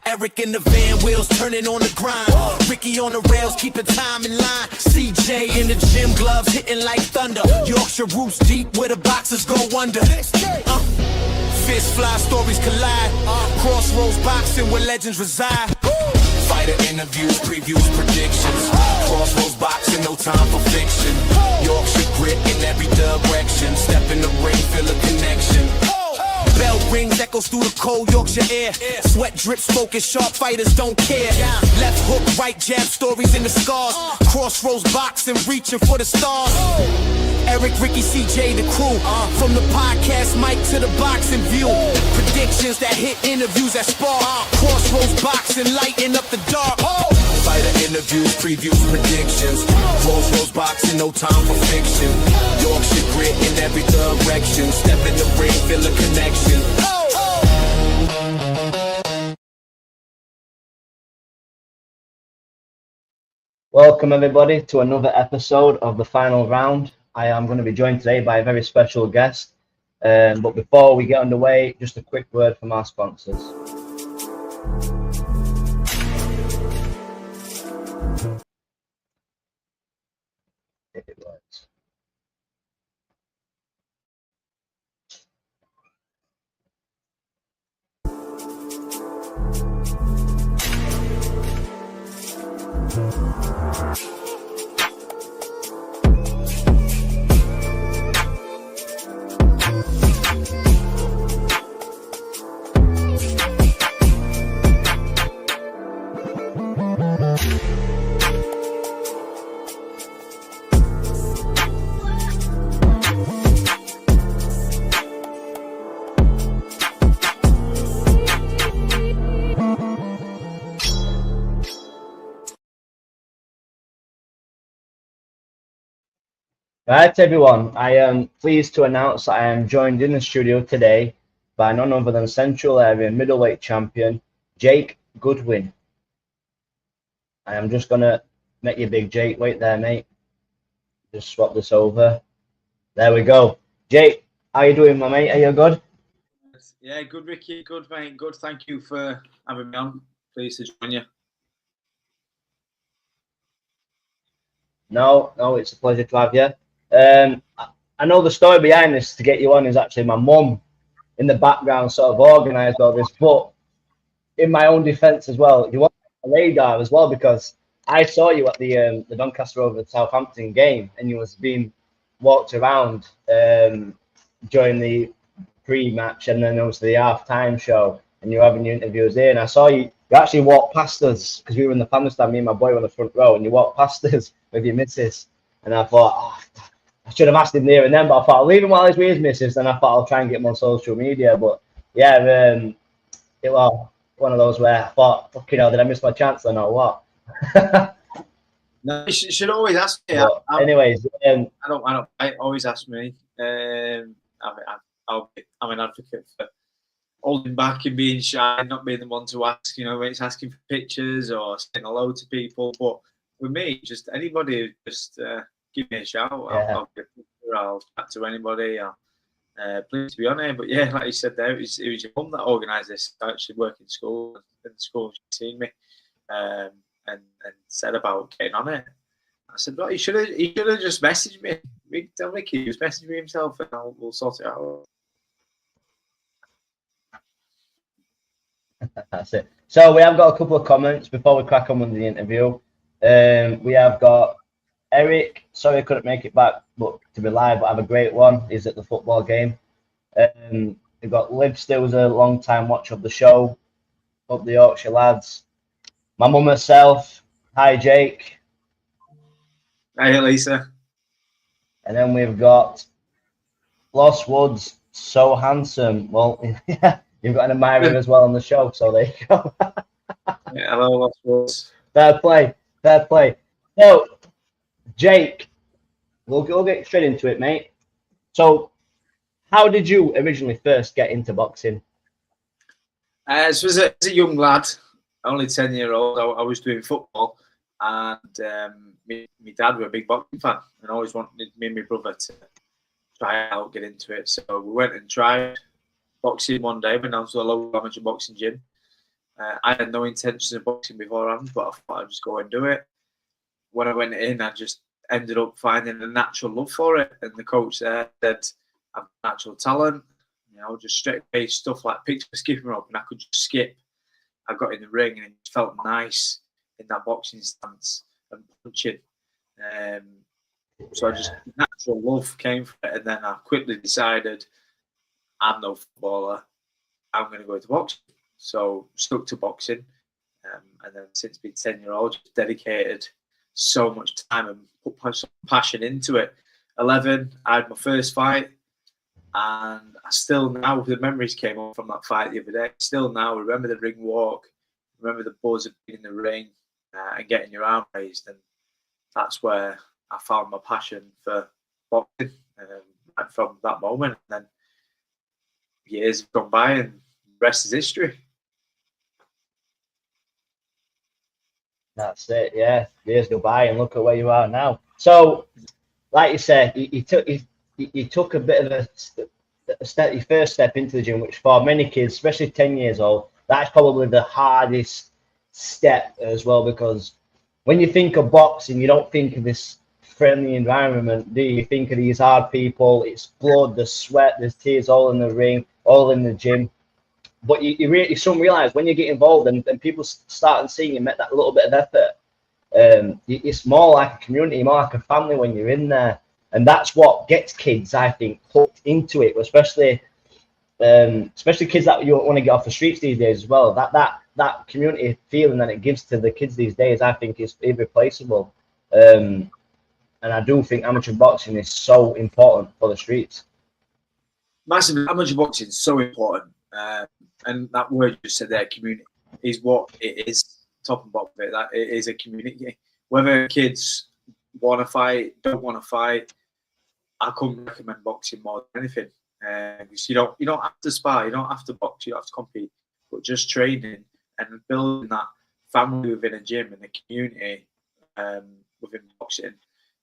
Eric in the van, wheels turning on the grind. Ricky on the rails, keeping time in line. CJ in the gym, gloves hitting like thunder. Yorkshire roots deep where the boxers go under. Fist fly, stories collide. Crossroads boxing where legends reside. Fighter interviews, previews, predictions. Crossroads boxing, no time for fiction. Yorkshire grit in every direction. Step in the ring, feel a connection. Bell rings, echoes through the cold Yorkshire air. Sweat drips, focus, sharp fighters don't care. Left hook, right jab, stories in the scars. Crossroads boxing, reaching for the stars. Eric, Ricky, CJ, the crew. From the podcast mic to the boxing view. Predictions that hit interviews that spark. Crossroads boxing, lighting up the dark. Fighter interviews, previews, predictions. Crossroads boxing, no time for fiction. Yorkshire grit in every direction. Step in the ring, feel a connection. Welcome everybody to another episode of the final round. I am going to be joined today by a very special guest. But before we get underway, just a quick word from our sponsors. If it works. Right, everyone, I am pleased to announce that I am joined in the studio today by none other than Central Area Middleweight Champion, Jake Goodwin. I am just going to make you big, Jake. Wait there, mate. Just swap this over. There we go. Jake, how you doing, my mate? Are you good? Yeah, good, Ricky. Good, mate. Good. Thank you for having me on. Pleased to join you. No, it's a pleasure to have you. I know the story behind this to get you on is actually my mum in the background sort of organised all this, but in my own defence as well, you want a radar as well, because I saw you at the Doncaster over the Southampton game and you was being walked around during the pre-match and then obviously the half-time show, and you were having your interviews there, and I saw you actually walked past us because we were in the family stand, me and my boy were on the front row, and you walked past us with your missus, and I thought, I should have asked him there and then, but I thought I'll leave him while he's with his missus, and I thought I'll try and get him on social media. But yeah, it was one of those where I thought, fucking hell, did I miss my chance or not? What? No, you should always ask me. Anyways, I always ask me. I'm an advocate for holding back and being shy, not being the one to ask. You know, when it's asking for pictures or saying hello to people. But with me, just anybody, just give me a shout. Yeah. I'll get a picture. I'll chat to anybody. Pleased to be on here. But yeah, like you said there, it was your mum that organised this. I actually work in school. In school, she'd seen me and said about getting on it. I said, well, he should have just messaged me. Tell Ricky, just message me himself and we'll sort it out. That's it. So we have got a couple of comments before we crack on with the interview. We have got Eric, sorry I couldn't make it back but to be live, but have a great one. He's at the football game. We've got Liv still was a long time watcher of the show. Up the Yorkshire lads. My mum herself. Hi Jake. Hi Lisa. And then we've got Lost Woods, so handsome. Well, yeah, you've got an admirer as well on the show, so there you go. Yeah, hello, Lost Woods. Fair play. So, Jake, we'll get straight into it, mate. So, how did you originally first get into boxing? So as a young lad, only 10-year-old, I was doing football, and my dad was a big boxing fan and always wanted me and my brother to try out, get into it. So we went and tried boxing one day, went down to a local amateur boxing gym, I had no intentions of boxing beforehand, but I thought I'd just go and do it. When I went in, I just ended up finding a natural love for it. And the coach there said, I've natural talent, just straight away stuff like picked up a skipping rope and I could just skip. I got in the ring and it felt nice in that boxing stance and punching. So I just natural love came from it. And then I quickly decided I'm no footballer. I'm going to go into boxing. So stuck to boxing. And then since being 10-year-old, just dedicated so much time and put passion into it. 11, I had my first fight. And I still now, the memories came up from that fight the other day. Still now remember the ring walk, remember the buzz of being in the ring and getting your arm raised. And that's where I found my passion for boxing right from that moment. And then years have gone by and the rest is history. That's it, yeah. Years go by and look at where you are now. So, like you said, you took a bit of a step, your first step into the gym, which for many kids, especially 10 years old, that's probably the hardest step as well, because when you think of boxing, you don't think of this friendly environment, do you? You think of these hard people, it's blood, there's sweat, there's tears all in the ring, all in the gym. But you soon realize when you get involved and people start seeing you make that little bit of effort, it's more like a community, more like a family when you're in there. And that's what gets kids, I think, hooked into it, especially kids that you want to get off the streets these days as well. That community feeling that it gives to the kids these days, I think, is irreplaceable. And I do think amateur boxing is so important for the streets. Massively, amateur boxing is so important. And that word you just said there, community, is what it is. Top and bottom of it, that it is a community. Whether kids want to fight, don't want to fight, I couldn't recommend boxing more than anything. Because you don't have to spar, you don't have to box, you don't have to compete, but just training and building that family within a gym and a community within boxing.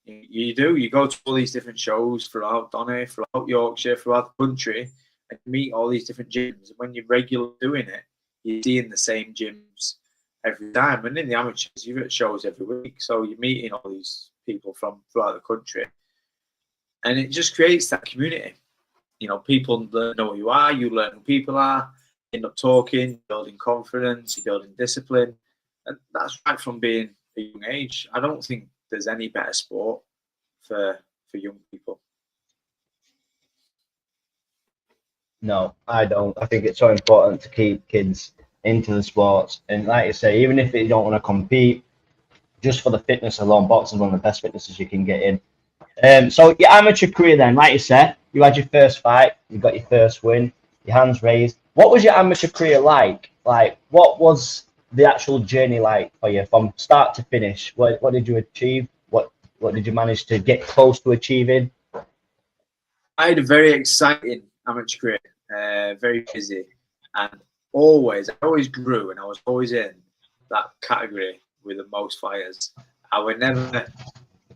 You go to all these different shows throughout Donny, throughout Yorkshire, throughout the country, and meet all these different gyms. And when you're regularly doing it, you're seeing the same gyms every time. And in the amateurs, you're at shows every week, so you're meeting all these people from throughout the country, and it just creates that community. People know who you are, you learn who people are, end up talking, building confidence, you're building discipline, and that's right from being a young age. I don't think there's any better sport for young people. No, I don't. I think it's so important to keep kids into the sports. And like you say, even if they don't want to compete, just for the fitness alone, boxing is one of the best fitnesses you can get in. So your amateur career then, like you said, you had your first fight, you got your first win, your hands raised. What was your amateur career like? Like, what was the actual journey like for you from start to finish? What did you achieve? What did you manage to get close to achieving? I had a very exciting amateur career, very busy, and I always grew, and I was always in that category with the most fighters. I was never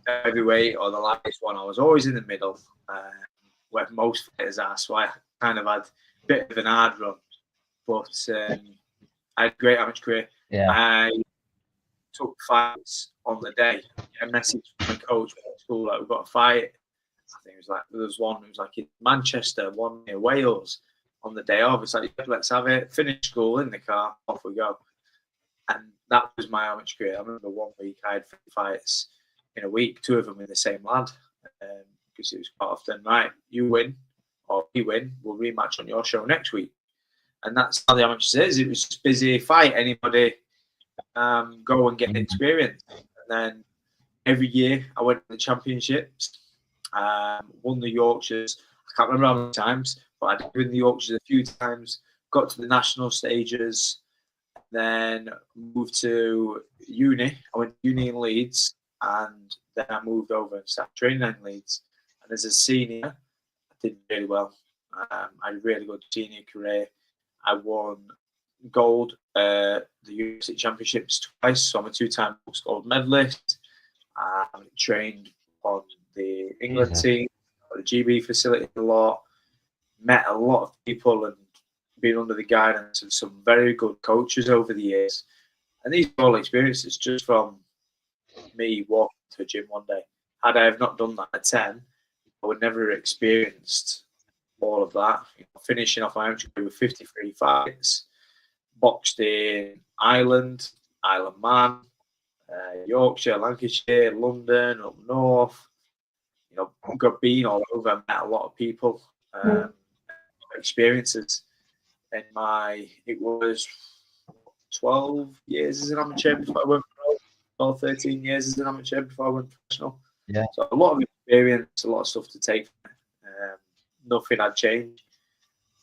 heavyweight or the lightest one. I was always in the middle, where most fighters are. So I kind of had a bit of an hard run, but I had a great amateur career. Yeah. I took fights on the day. A message from my coach at school, like, we've got a fight. I think it was like, there was one, it was like in Manchester, one near Wales on the day of. It's like, let's have it, finish school, in the car, off we go. And that was my amateur career. I remember 1 week I had 3 fights in a week, 2 of them with the same lad. Because it was quite often, right, you win or we win, we'll rematch on your show next week. And that's how the amateurs is. It was just busy, fight anybody, go and get experience. And then every year I went to the championships, won the Yorkshires. I can't remember how many times, but I did win the Yorkshires a few times, got to the national stages, then moved to uni. I went to uni in Leeds, and then I moved over and started training in Leeds. And as a senior, I did really well. I had a really good senior career. I won gold the university championships twice, so I'm a 2-time gold medalist. I trained on the England team, the GB facility a lot, met a lot of people, and been under the guidance of some very good coaches over the years. And these are all experiences just from me walking to a gym one day. Had I have not done that at 10, I would never have experienced all of that. Finishing off my amateur career with 53 fights, boxed in Ireland, Isle of Man, Yorkshire, Lancashire, London, up north. Got been all over, met a lot of people, experiences. In it was 12 years as an amateur before I went pro, 12, 13 years as an amateur before I went professional. Yeah. So a lot of experience, a lot of stuff to take. Nothing I'd change.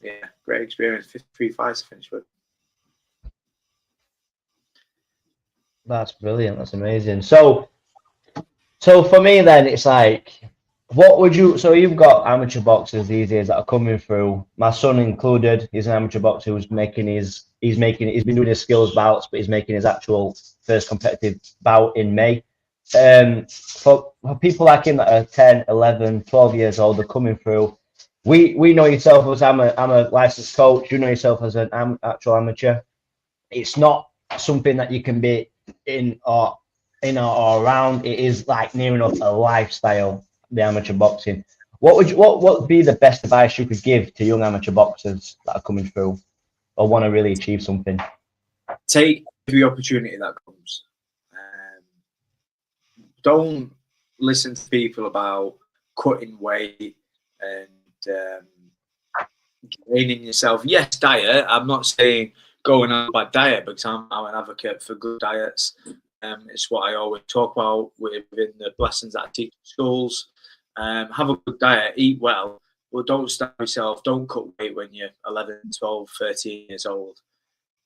Yeah, great experience. 53 fights to finish with. That's brilliant. That's amazing. So for me then, it's like, what would you? So you've got amateur boxers these days that are coming through. My son included. He's an amateur boxer who's he's been doing his skills bouts, but he's making his actual first competitive bout in May. For people like him that are 10, 11, 12 years old, they're coming through. We know yourself as I'm a licensed coach. You know yourself as an actual amateur. It's not something that you can be in or around. It is like near enough a lifestyle, the amateur boxing. What would be the best advice you could give to young amateur boxers that are coming through or want to really achieve something? Take every opportunity that comes. Don't listen to people about cutting weight and draining yourself. Yes, diet. I'm not saying going on a bad diet, because I'm an advocate for good diets. It's what I always talk about within the lessons that I teach in schools. Have a good diet, eat well, but don't starve yourself. Don't cut weight when you're 11, 12, 13 years old.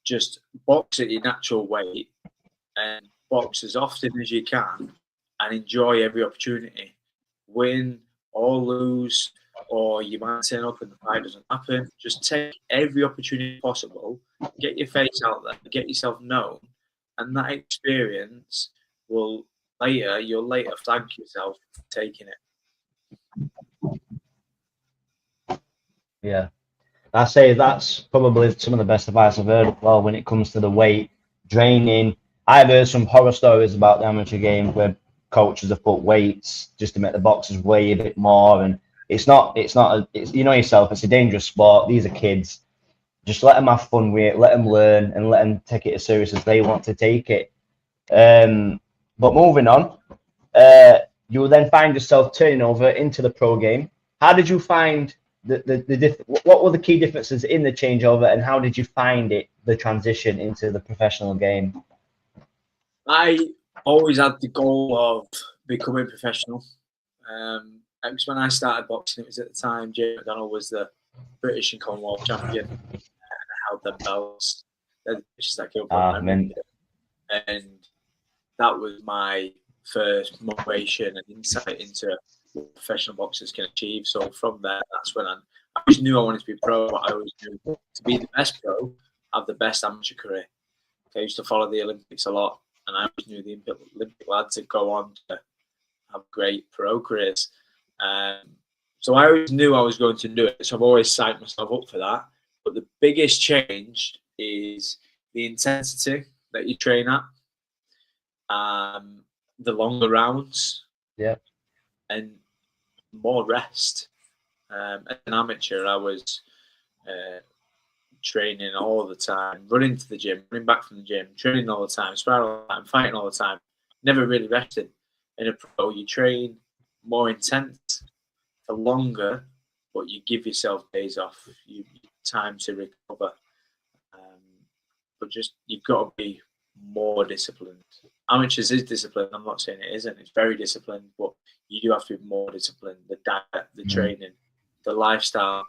Just box at your natural weight and box as often as you can and enjoy every opportunity. Win or lose, or you might turn up and the fight doesn't happen. Just take every opportunity possible, get your face out there, get yourself known, and that experience you'll later thank yourself for taking it. Yeah. I say that's probably some of the best advice I've heard as well when it comes to the weight draining. I've heard some horror stories about the amateur game where coaches have put weights just to make the boxers weigh a bit more, and it's you know yourself, it's a dangerous sport. These are kids. Just let them have fun with it, let them learn, and let them take it as serious as they want to take it. But moving on, you will then find yourself turning over into the pro game. How did you find what were the key differences in the changeover, and how did you find the transition into the professional game? I always had the goal of becoming professional. Because when I started boxing, it was at the time Jay McDonald was the British and Commonwealth champion, and I held them belts. They're the pitches that killed me. And that was my first motivation and insight into what professional boxers can achieve. So from there, that's when I always knew I wanted to be pro, but I always knew to be the best pro, have the best amateur career. I used to follow the Olympics a lot, and I always knew the Olympic lads would go on to have great pro careers. So I always knew I was going to do it. So I've always psyched myself up for that. But the biggest change is the intensity that you train at, the longer rounds, and more rest. As an amateur, I was training all the time, running to the gym, running back from the gym, training all the time, sparring all the time, fighting all the time. Never really rested. In a pro, you train more intense for longer, but you give yourself days off, you time to recover. But just you've got to be more disciplined. Amateurs is disciplined. I'm not saying it isn't. It's very disciplined, but you do have to be more disciplined. The diet, the training, the lifestyle,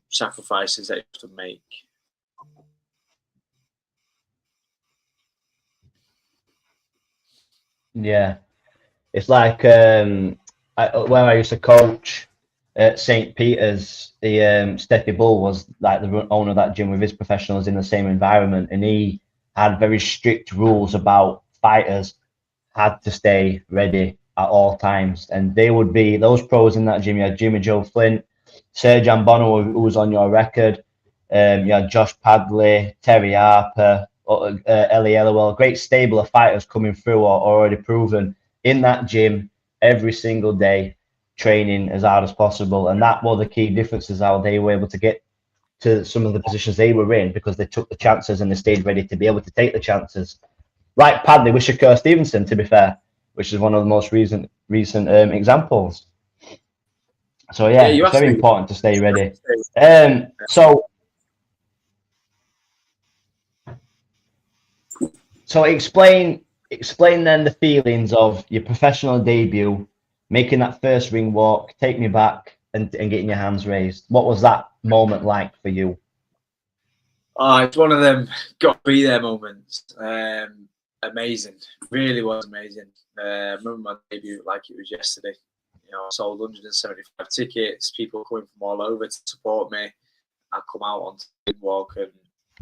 sacrifices that you have to make. Yeah, it's like where I used to coach at St. Peter's, the Steffi Bull was like the owner of that gym with his professionals in the same environment, and he had very strict rules about fighters had to stay ready at all times, and they would be those pros in that gym. You had Jimmy Joe Flint, Serge Ambono, who was on your record. You had Josh Padley, Terry Harper, Ellie Ellawell, great stable of fighters coming through or already proven in that gym every single day, training as hard as possible. And that were the key differences, how they were able to get to some of the positions they were in, because they took the chances and they stayed ready to be able to take the chances. Like Padley with Shakur Stevenson, to be fair, which is one of the most recent examples. So yeah, it's very important to stay ready. So explain then the feelings of your professional debut, making that first ring walk, take me back, and getting your hands raised. What was that moment like for you? Oh, it's one of them got to be there moments. Amazing, really was amazing. I remember my debut like it was yesterday. You know, I sold 175 tickets. People coming from all over to support me. I come out on the walk and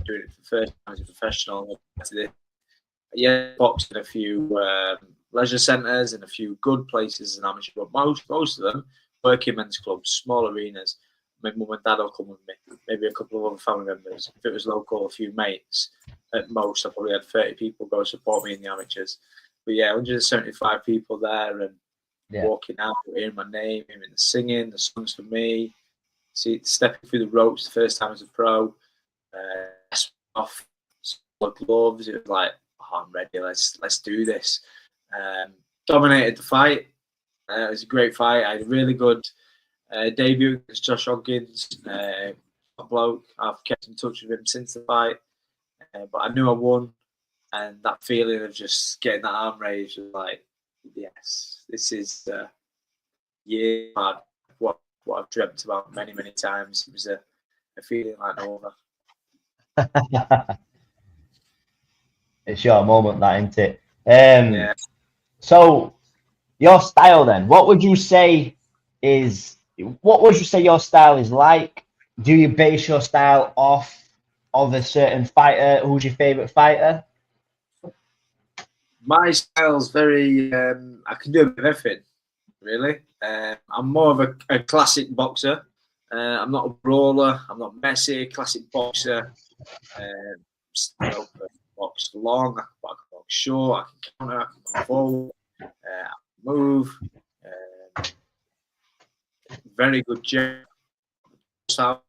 doing it for the first time as a professional. Yeah, boxed in a few leisure centres and a few good places in amateur, but most of them working men's clubs, small arenas. My mum and dad will come with me, maybe a couple of other family members. If it was local, a few mates. At most, I probably had 30 people go support me in the amateurs. But yeah, 175 people there and walking out, hearing my name, hearing the singing, the songs for me. Stepping through the ropes the first time as a pro. Off gloves, it was like, oh, I'm ready. Let's do this. Dominated the fight. It was a great fight. I had a really good debut against Josh Hoggins. A bloke. I've kept in touch with him since the fight. But I knew I won, and that feeling of just getting that arm raised was like, yes, this is what I've dreamt about many times. It was a feeling like no other. It's your moment, that, isn't it? Yeah. So your style then, what would you say your style is like? Do you base your style off of a certain fighter? Who's your favorite fighter? My style's very I can do a bit of everything, really. I'm more of a classic boxer. I'm not a brawler. I'm not messy. Classic boxer. Box long, I can box short, I can counter, I can come forward, I can move. Very good jab style,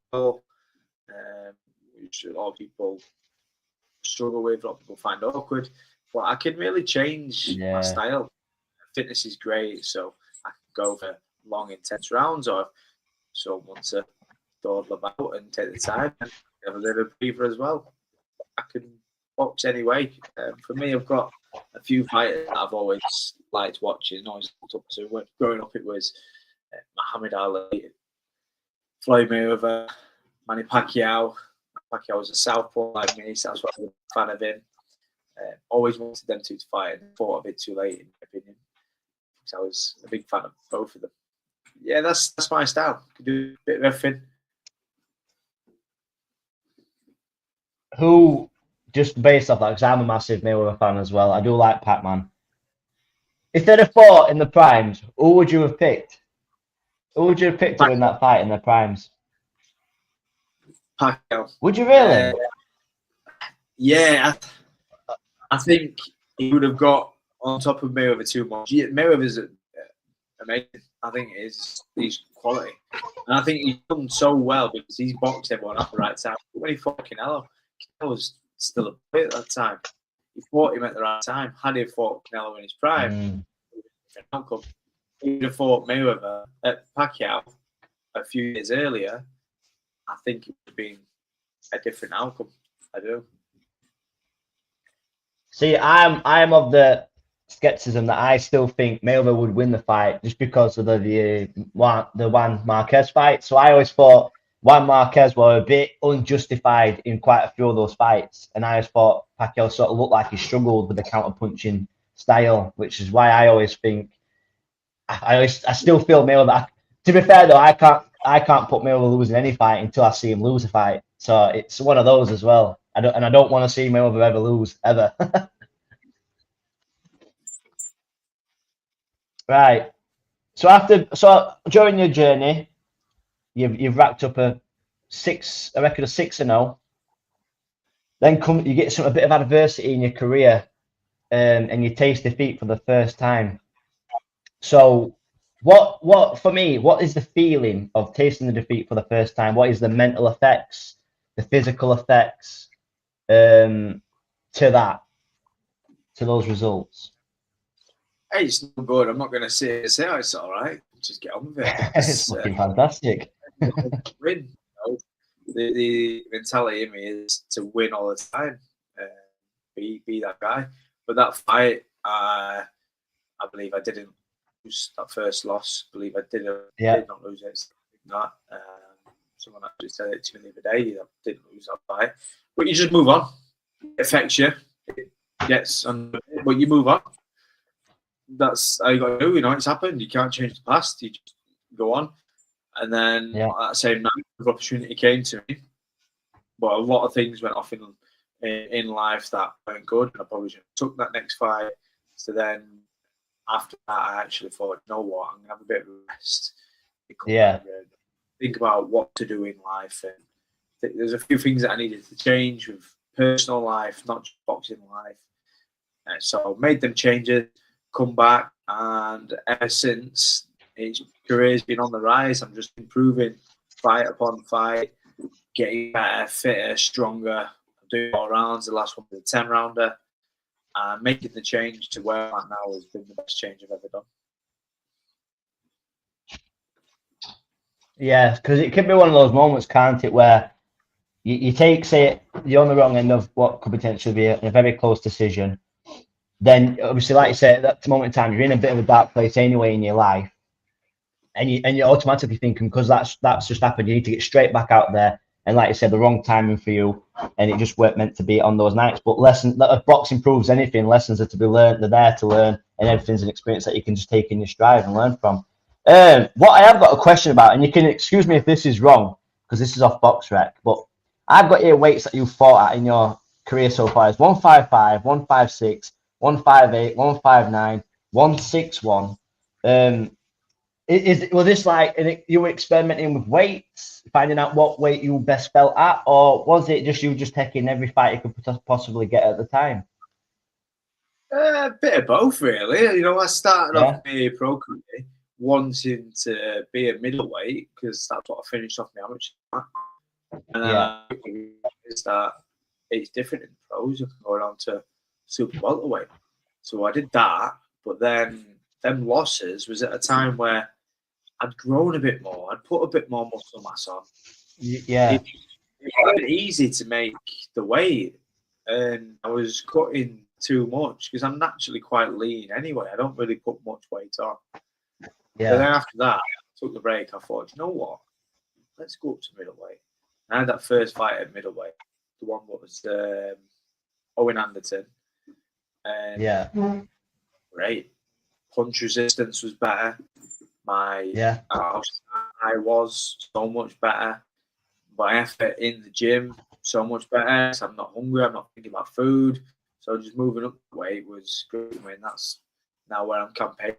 which a lot of people struggle with, a lot of people find awkward. But I can really change my style. Fitness is great, so I can go for long, intense rounds, or if someone wants to dawdle about and take the time and have a bit of a breather as well. I can box anyway. For me, I've got a few fighters that I've always liked watching, always looked up to. When growing up, it was Muhammad Ali, Floyd Mayweather, Manny Pacquiao. Pacquiao was a southpaw like me, so that's why I'm a fan of him. Always wanted them two to fight and fought a bit too late, in my opinion. So I was a big fan of both of them. Yeah, that's my style. Can do a bit of everything. Who, just based off that, because I'm a massive Mayweather fan as well, I do like Pac-Man. If they'd have fought in the primes, who would you have picked? Who would you have picked to win that fight in the primes? Pacquiao. Would you really? Yeah, I think he would have got on top of Mayweather too much. Mayweather's amazing. I think he's quality. And I think he's done so well because he's boxed everyone at the right time. When he fought Canelo was still a boy at that time. He fought him at the right time. Had he fought Canelo in his prime, outcome. He would have fought Mayweather at Pacquiao a few years earlier. I think it would have been a different outcome. I do. See, I'm of the skepticism that I still think Mayweather would win the fight just because of the Juan Marquez fight. So I always thought Juan Marquez were a bit unjustified in quite a few of those fights, and I always thought Pacquiao sort of looked like he struggled with the counter-punching style, which is why I always think I still feel Mayweather. To be fair though, I can't put Mayweather losing any fight until I see him lose a fight. So it's one of those as well. I don't want to see Mayweather ever lose ever. Right. So during your journey, you've racked up a a record of 6-0. Then you get a bit of adversity in your career, and you taste defeat for the first time. So, what for me? What is the feeling of tasting the defeat for the first time? What is the mental effects, the physical effects, to those results? Hey, it's not good. I'm not going to say it's all right. Just get on with it. It's looking fantastic. Win. The mentality in me is to win all the time. Be that guy. But that fight, I believe I didn't lose that first loss. I believe I did not lose it. Someone actually said it to me the other day. I didn't lose that fight. But you just move on. It affects you. It gets under, but you move on. That's how you got to do. You know, it's happened. You can't change the past. You just go on. And then at that same night, the opportunity came to me. But a lot of things went off in life that weren't good, and I probably should have took that next fight. So then after that, I actually thought, you know what, I'm gonna have a bit of a rest. Think about what to do in life, and there's a few things that I needed to change with personal life, not just boxing life. So I made them changes, come back, and ever since, his career's been on the rise. I'm just improving fight upon fight, getting better, fitter, stronger. I'm doing more rounds. The last one was a 10-rounder. Making the change to where I'm at now has been the best change I've ever done. Yeah, because it could be one of those moments, can't it, where you take, say, you're on the wrong end of what could potentially be a very close decision. Then, obviously, like you say, at that moment in time, you're in a bit of a dark place anyway in your life. And you're automatically thinking, because that's just happened, you need to get straight back out there. And like you said, the wrong timing for you, and it just weren't meant to be on those nights. But if boxing proves anything, lessons are to be learned. They're there to learn, and everything's an experience that you can just take in your stride and learn from. What I have got a question about, and you can excuse me if this is wrong, because this is off BoxRec, but I've got here weights that you've fought at in your career so far. It's 155, 156, 158, 159, 161. Was this like you were experimenting with weights, finding out what weight you best felt at, or was it just you just taking every fight you could possibly get at the time? A bit of both, really. You know, I started off my pro career wanting to be a middleweight because that's what I finished off my amateur at. And then I realized that it's different in pros. You can go down to super welterweight. So I did that, but then them losses was at a time where I'd grown a bit more. I'd put a bit more muscle mass on. Yeah. It wasn't easy to make the weight, and I was cutting too much because I'm naturally quite lean anyway. I don't really put much weight on. Yeah. But then after that, I took the break. I thought, you know what? Let's go up to middleweight. I had that first fight at middleweight, the one that was Owen Anderton. And great. Punch resistance was better. I was so much better. My effort in the gym so much better. So I'm not hungry. I'm not thinking about food. So just moving up the weight was good. I mean, that's now where I'm campaigning.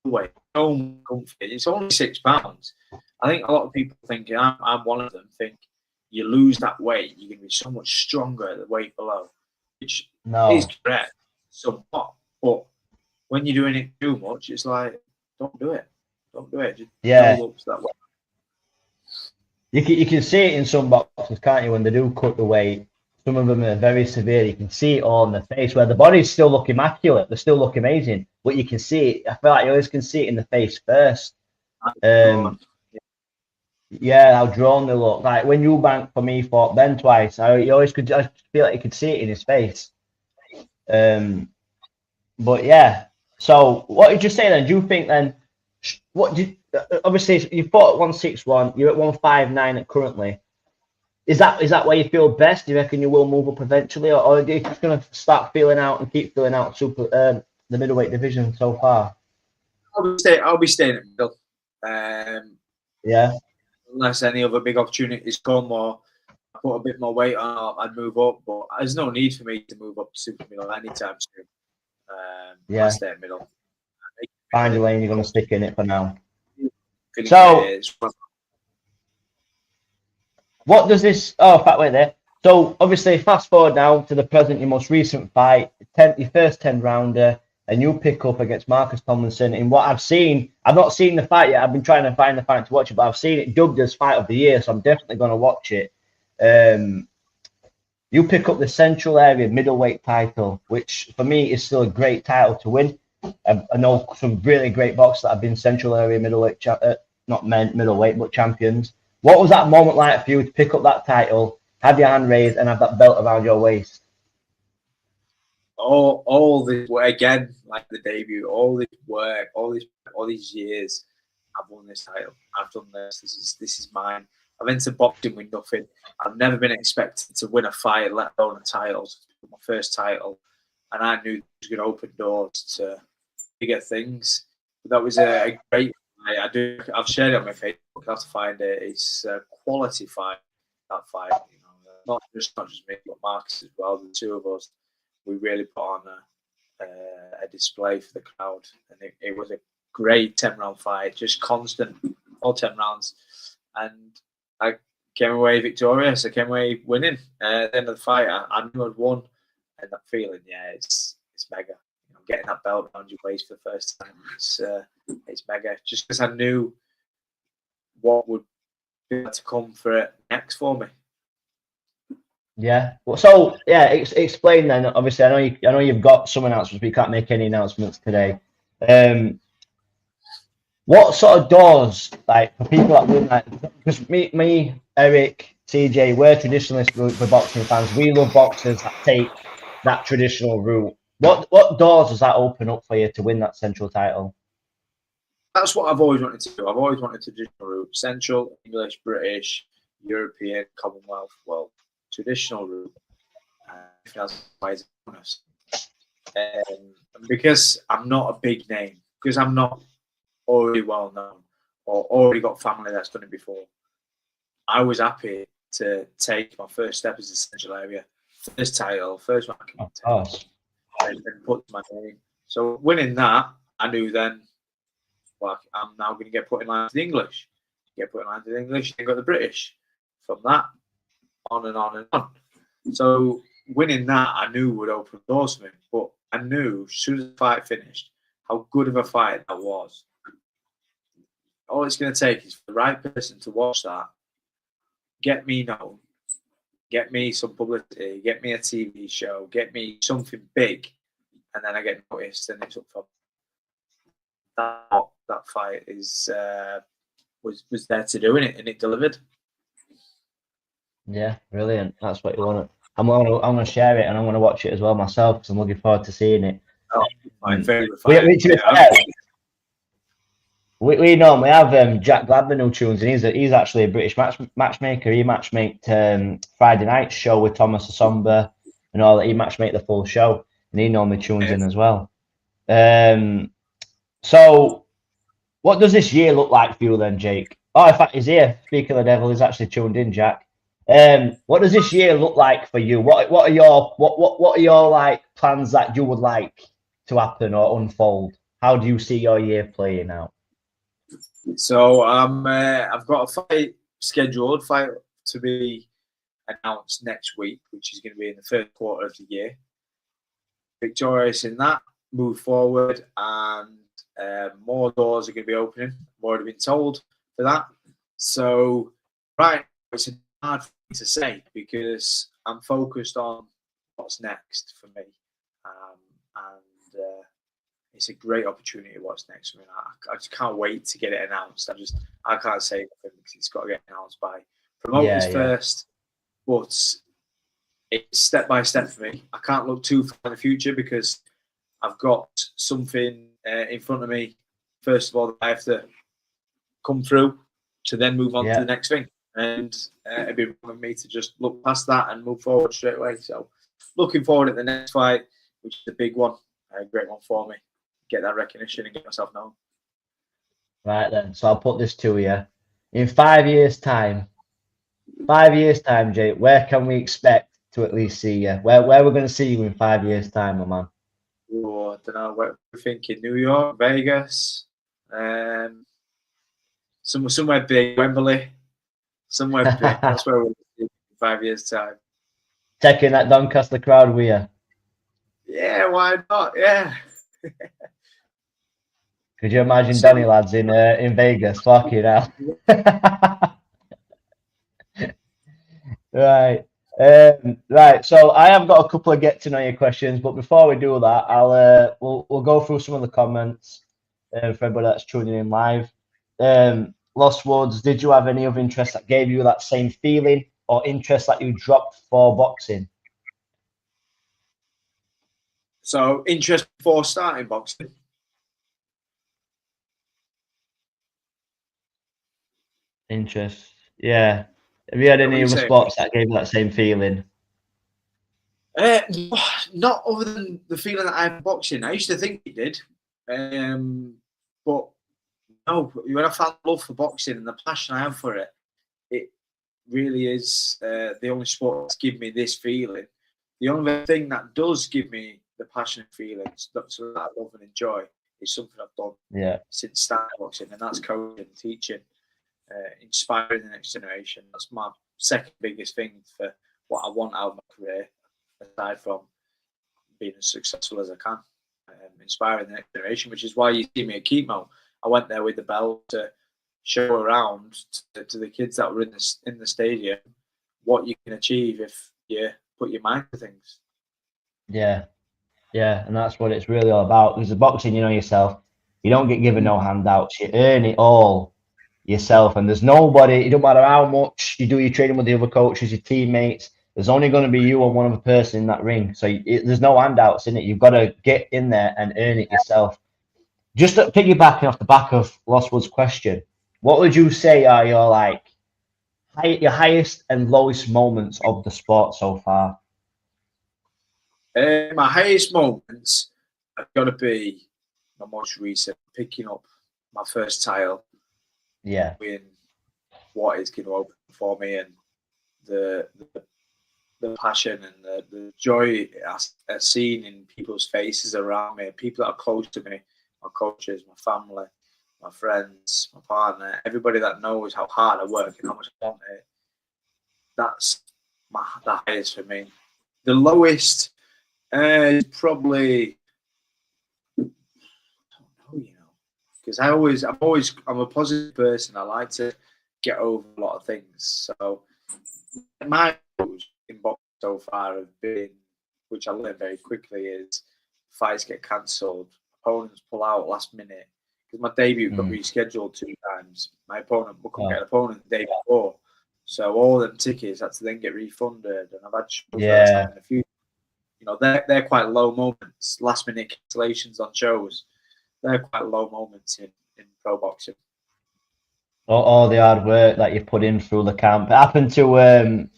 Weight so comfy. It's only £6. I think a lot of people think, I'm one of them, think you lose that weight, you're going to be so much stronger at the weight below, which is correct somewhat. But when you're doing it too much, it's like, don't do it. Don't do it. Just build up to that weight. You can see it in some boxers, can't you, when they do cut the weight. Some of them are very severe. You can see it all in the face where the bodies still look immaculate. They still look amazing. But you can see it. I feel like you always can see it in the face first. How drawn they look. Like when Eubank, for me, fought Ben twice, you always could just feel like you could see it in his face. But yeah. So what did you say then? Do you think then, obviously you fought at 161, you're at 159 currently. Is that where you feel best? Do you reckon you will move up eventually, or are you just going to start feeling out and keep feeling out the middleweight division so far? I'll be staying in the middle. Unless any other big opportunities come or I put a bit more weight on, I'd move up. But there's no need for me to move up to super middle anytime soon. I'll stay in the middle. Find your lane. You're going to stick in it for now. What does this? Oh, fat way there. So obviously, fast forward now to the present, your most recent fight, your first 10 rounder, and you pick up against Marcus Tomlinson. In what I've seen, I've not seen the fight yet. I've been trying to find the fight to watch it, but I've seen it dubbed as Fight of the Year, so I'm definitely going to watch it. You pick up the Central Area Middleweight title, which for me is still a great title to win. I know some really great boxers that have been Central Area Middleweight, not middleweight, but champions. What was that moment like for you to pick up that title, have your hand raised, and have that belt around your waist? All this work, again, like the debut, all this work, all these years, I've won this title. I've done this. This is mine. I've entered boxing with nothing. I've never been expected to win a fight, let alone a title. My first title, and I knew it was going to open doors to bigger things. But that was a great fight. I've shared it on my Facebook. I have to find it. It's a quality fight. That fight, you know, not just me, but Marcus as well. The two of us, we really put on a display for the crowd, and it was a great 10-round fight, just constant, all 10 rounds, and I came away victorious. I came away winning. At the end of the fight, I knew I'd won, and that feeling, yeah, it's mega. You know, getting that belt around your waist for the first time, it's mega. Just because I knew what would be to come for it next for me. Yeah. Well, so yeah, explain then. Obviously, I know you've got some announcements, but you can't make any announcements today. What sort of doors, like for people that win, like, because me, Eric, TJ, we're traditionalists for boxing fans. We love boxers that take that traditional route. What doors does that open up for you to win that central title? That's what I've always wanted to do. I've always wanted traditional route: Central, English, British, European, Commonwealth. Well, traditional route. Because I'm not a big name, because I'm not already well known or already got family that's done it before, I was happy to take my first step as a Central Area, first title, first one I can take, and put my name. So winning that, I knew then, well, I'm now going to get put in line to the English. Get put in line to the English, then got the British. From that, on and on and on. So winning that, I knew would open doors for me. But I knew as soon as the fight finished, how good of a fight that was. All it's going to take is for the right person to watch that, get me known, get me some publicity, get me a TV show, get me something big, and then I get noticed, and it's up for that fight is was there to do it, and it delivered. Yeah, brilliant. That's what you want. I'm gonna share it, and I'm gonna watch it as well myself, because I'm looking forward to seeing it. Oh, my favorite fight. We normally have Jack Gladman who tunes in. He's actually a British matchmaker. He matchmaked Friday night show with Thomas Asomba and all that. He matchmaked the full show, and he normally tunes in as well. So what does this year look like for you then, Jake? Oh, in fact, he's here. Speaking of the devil, he's actually tuned in, Jack. What does this year look like for you? What are your like plans that you would like to happen or unfold? How do you see your year playing out? So I've got a fight scheduled, fight to be announced next week, which is going to be in the third quarter of the year. Victorious in that, move forward, and more doors are going to be opening. I've already been told for that. So right, it's a hard thing to say because I'm focused on what's next for me, and it's a great opportunity. What's next for me? I just can't wait to get it announced. I can't say anything because it's got to get announced by promoters first. But it's step by step for me. I can't look too far in the future because I've got something in front of me. First of all, that I have to come through to then move on to the next thing. And it'd be wrong of me to just look past that and move forward straight away. So looking forward at the next fight, which is a big one, a great one for me. Get that recognition and get myself known. Right then, so I'll put this to you. In 5 years' time, Jake, where can we expect to at least see you? Where we're going to see you in 5 years' time, my man? Oh, I don't know. What we're thinking: New York, Vegas, somewhere big, Wembley, somewhere between. That's where we'll be in 5 years' time. Taking that Doncaster crowd with you. Yeah, why not? Yeah. Could you imagine Donny lads in Vegas? Fucking hell. Right. Right. So I have got a couple of get to know you questions, but before we do that, we'll go through some of the comments for everybody that's tuning in live. Lost Woods, did you have any other interest that gave you that same feeling or interest that you dropped for boxing? So interest before starting boxing. Interest. Yeah. Have you had any other sports that gave you that same feeling? Not other than the feeling that I have boxing. I used to think it did. But no, when I found love for boxing and the passion I have for it, it really is the only sport that's given me this feeling. The only thing that does give me the passion and feelings that I love and enjoy is something I've done since starting boxing, and that's coaching, teaching, inspiring the next generation. That's my second biggest thing for what I want out of my career, aside from being as successful as I can, inspiring the next generation, which is why you see me at Chemo. I went there with the belt to show around to the kids that were in the stadium what you can achieve if you put your mind to things. Yeah, and that's what it's really all about. Because the boxing, you know yourself, you don't get given no handouts. You earn it all yourself, and there's nobody. It don't matter how much you do your training with the other coaches, your teammates. There's only going to be you and one other person in that ring. So there's no handouts in it. You've got to get in there and earn it yourself. Just piggybacking off the back of Lostwood's question, what would you say are your your highest and lowest moments of the sport so far? My highest moments are going to be my most recent, picking up my first title. Yeah. In what is going to open for me, and the passion and the joy I've seen in people's faces around me, people that are close to me, my coaches, my family, my friends, my partner, everybody that knows how hard I work and how much I want it. That's the highest for me. The lowest is probably, I don't know, because I'm a positive person. I like to get over a lot of things. So my goals in boxing so far have been, which I learned very quickly, is fights get cancelled, opponents pull out last minute. Because my debut got rescheduled 2 times. My opponent couldn't get an opponent the day before, so all them tickets had to then get refunded. And I've had shows in a few. You know, they're quite low moments. Last minute cancellations on shows. They're quite low moments in pro boxing. All the hard work that you put in through the camp. It happened to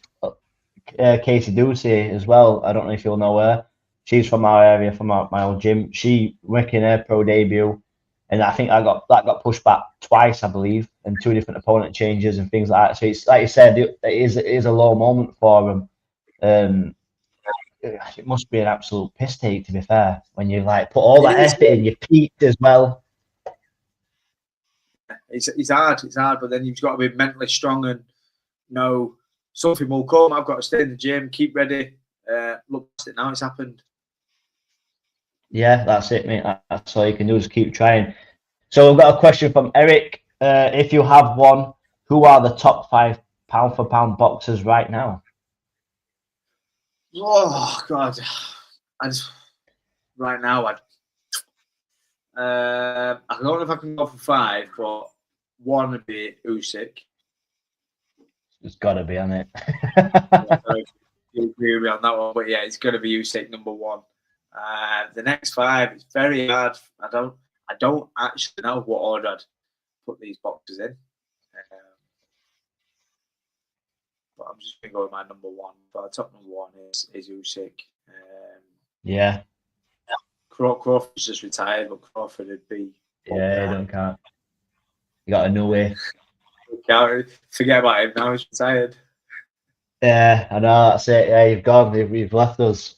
Casey Ducey as well. I don't know if you'll know her. She's from our area, from my old gym. She making her pro debut, and I think that got pushed back twice, I believe, and 2 different opponent changes and things like that. So it's like you said, it is a low moment for them. It must be an absolute piss take, to be fair, when you put all that effort in, you peaked as well. It's hard, but then you've got to be mentally strong and know something will come. I've got to stay in the gym, keep ready. Look past it now, it's happened. Yeah, that's it, mate. That's all you can do is keep trying. So we've got a question from Eric. If you have one, who are the top 5 pound-for-pound boxers right now? Oh God! Right now, I don't know if I can go for 5, but 1 would be Usyk. It's got to be on it. You agree with me on that one, but yeah, it's got to be Usyk number 1. The next 5, it's very hard. I don't actually know what order I'd put these boxes in. But I'm just going to go with my number 1. But top number 1 is Usyk. Yeah. Crawford's just retired, but Crawford would be. Yeah, you don't count. You got a new way. Forget about him now. He's retired. Yeah, I know. That's it. Yeah, you've gone. You've left us.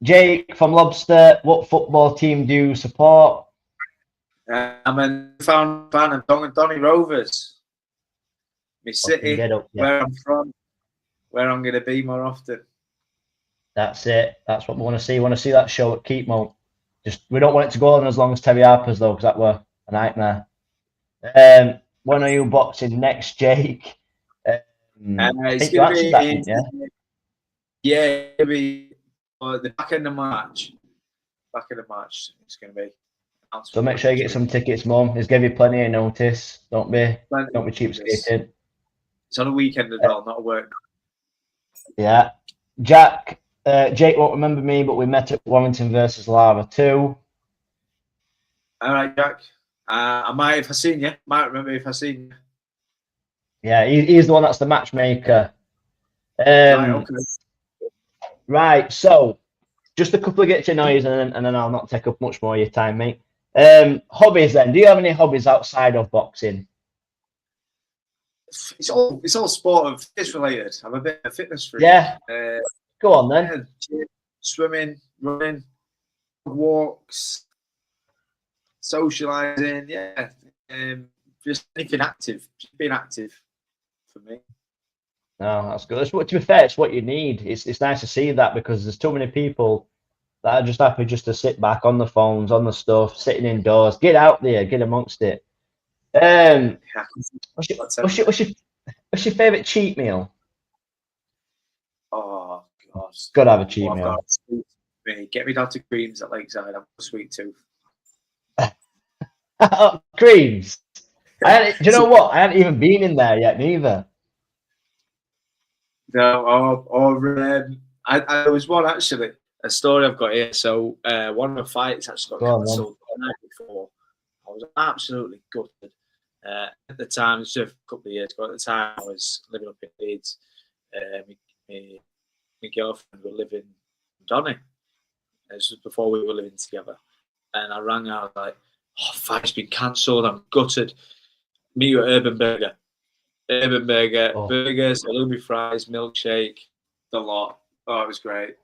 Jake from Lobster, what football team do you support? I'm a fan of Donny Rovers. my city, get up, yeah. where I'm from, where I'm going to be more often. That's it. That's what we want to see. We want to see that show at Keepmo. We don't want it to go on as long as Terry Harper's though, because that were a nightmare. When are you boxing next, Jake? I It's think you going to answered be that, didn't you? Yeah, it'll be the back end of March. Back end of March, it's going to be. So make sure you get some tickets, Mum. He's give you plenty of notice. Don't be cheapskating. It's on a weekend as well, not a work. Yeah, Jake won't remember me, but we met at Warrington versus Lara 2. All right, Jack. I might have seen you. Might remember if I seen you. Yeah, he's the one that's the matchmaker. Right, okay. Right, so just a couple of get your noise, and then I'll not take up much more of your time, mate. Hobbies then. Do you have any hobbies outside of boxing? It's all sport and fitness related. I'm a bit of a fitness freak. Yeah. Go on then. Yeah, swimming, running, walks, socializing. Yeah. Just anything active. Just being active for me. No, that's good. To be fair, it's what you need. It's nice to see that, because there's too many people that are just happy just to sit back on the phones, on the stuff, sitting indoors. Get out there, get amongst it. What's your favourite cheat meal? Oh God! Gotta have a cheat meal. Get me down to creams at Lakeside. I'm a sweet tooth. Creams. Do you know what? I haven't even been in there yet, neither. No, there was one actually. A story I've got here. So one of the fights actually got cancelled the night before. I was absolutely gutted. At the time, it's just a couple of years ago. At the time, I was living up in Leeds. My girlfriend were living in Donny. This was before we were living together. And I rang her. I was like, "Oh, fight's been cancelled. I'm gutted." Meet you at Urban Burger. Burgers, halloumi fries, milkshake, the lot. Oh, it was great.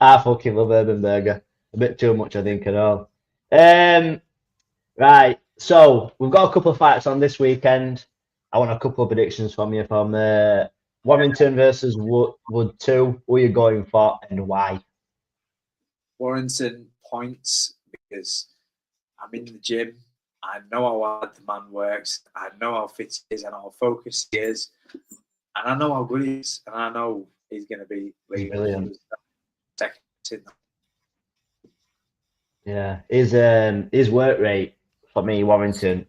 I fucking love Urban Burger. A bit too much, I think, at all. Right, so we've got a couple of fights on this weekend. I want a couple of predictions from you from Warrington versus Wood 2. Who are you going for and why? Warrington points, because I'm in the gym. I know how hard the man works. I know how fit he is and how focused he is. And I know how good he is. And I know he's going to be leading. Yeah, his work rate for me, Warrington,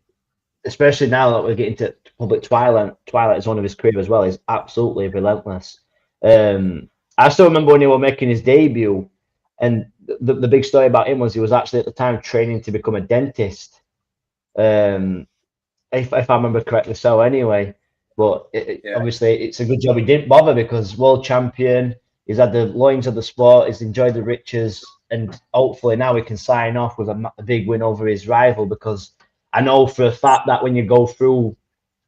especially now that we're getting to public Twilight is one of his career as well, is absolutely relentless. I still remember when he was making his debut, and the big story about him was he was actually at the time training to become a dentist. If I remember correctly, so anyway. But obviously, it's a good job he didn't bother, because world champion, he's had the loins of the sport, he's enjoyed the riches, and hopefully now he can sign off with a big win over his rival, because I know for a fact that when you go through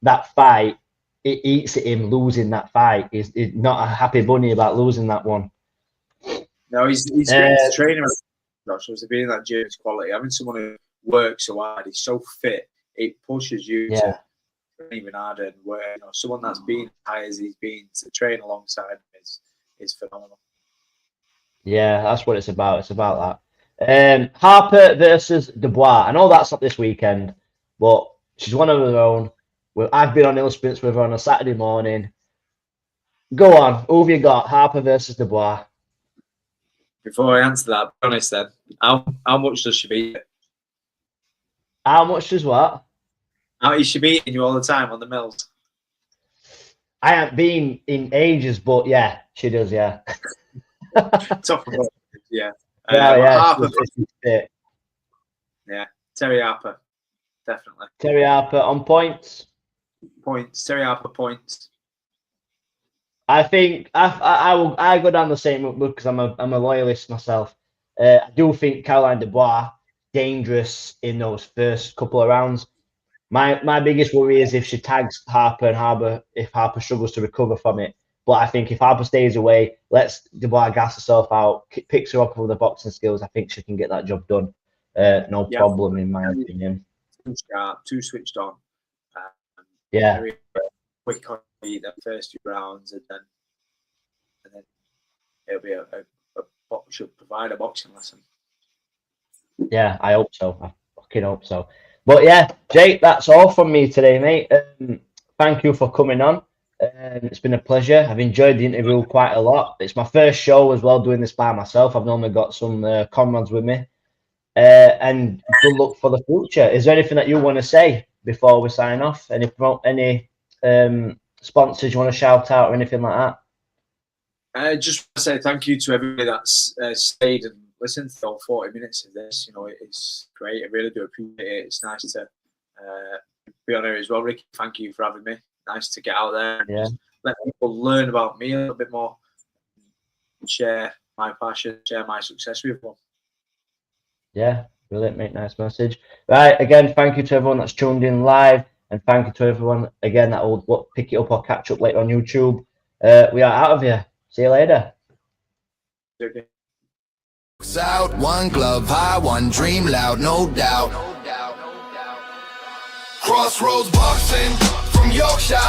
that fight, it eats at him losing that fight. He's not a happy bunny about losing that one. No, he's great to train. Josh, was being that gym's quality. Having someone who works so hard, he's so fit, it pushes you to train even harder and work. You know, someone that's been as high as he's been to train alongside him is phenomenal. Yeah, that's what it's about. It's about that. Harper versus Dubois. I know that's not this weekend, but she's one of her own. I've been on Hill Sprints with her on a Saturday morning. Go on. Who have you got? Harper versus Dubois. Before I answer that, be honest then. How much does she beat you? How much does what? How is she beating you all the time on the mills? I haven't been in ages, but yeah, she does, yeah. Tough about it, yeah. Harper. Yeah, Terry Harper, definitely. Terry Harper on points. Terry Harper points. I think I go down the same route because I'm a loyalist myself. I do think Caroline Dubois dangerous in those first couple of rounds. My biggest worry is if she tags Harper and if Harper struggles to recover from it. But I think if Harper stays away, lets Dubois gas herself out, picks her up with the boxing skills, I think she can get that job done. No problem, in my opinion. too sharp, too switched on. Yeah. Very quick on the first few rounds, and then it'll be should provide a boxing lesson. Yeah, I hope so. I fucking hope so. But yeah, Jake, that's all from me today, mate. Thank you for coming on. It's been a pleasure. I've enjoyed the interview quite a lot. It's my first show as well, doing this by myself. I've normally got some comrades with me. And good luck for the future. Is there anything that you want to say before we sign off? Any sponsors you want to shout out or anything like that? I just want to say thank you to everybody that's stayed and listened to all 40 minutes of this. You know, it's great. I really do appreciate it. It's nice to be on here as well, Ricky. Thank you for having me. Nice to get out there and just let people learn about me a little bit more, share my passion, share my success with them. Yeah, brilliant, mate. Nice message. Right, again, thank you to everyone that's tuned in live, and thank you to everyone again that will pick it up or catch up later on YouTube. We are out of here. See you later. Okay. Out, one glove high, one dream loud, no doubt. Crossroads boxing from Yorkshire.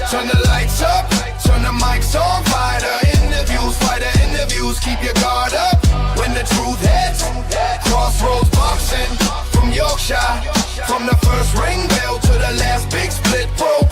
Turn the lights up, turn the mics on. Fighter interviews, keep your guard up. When the truth hits, Crossroads boxing from Yorkshire. From the first ring bell to the last big split, bro.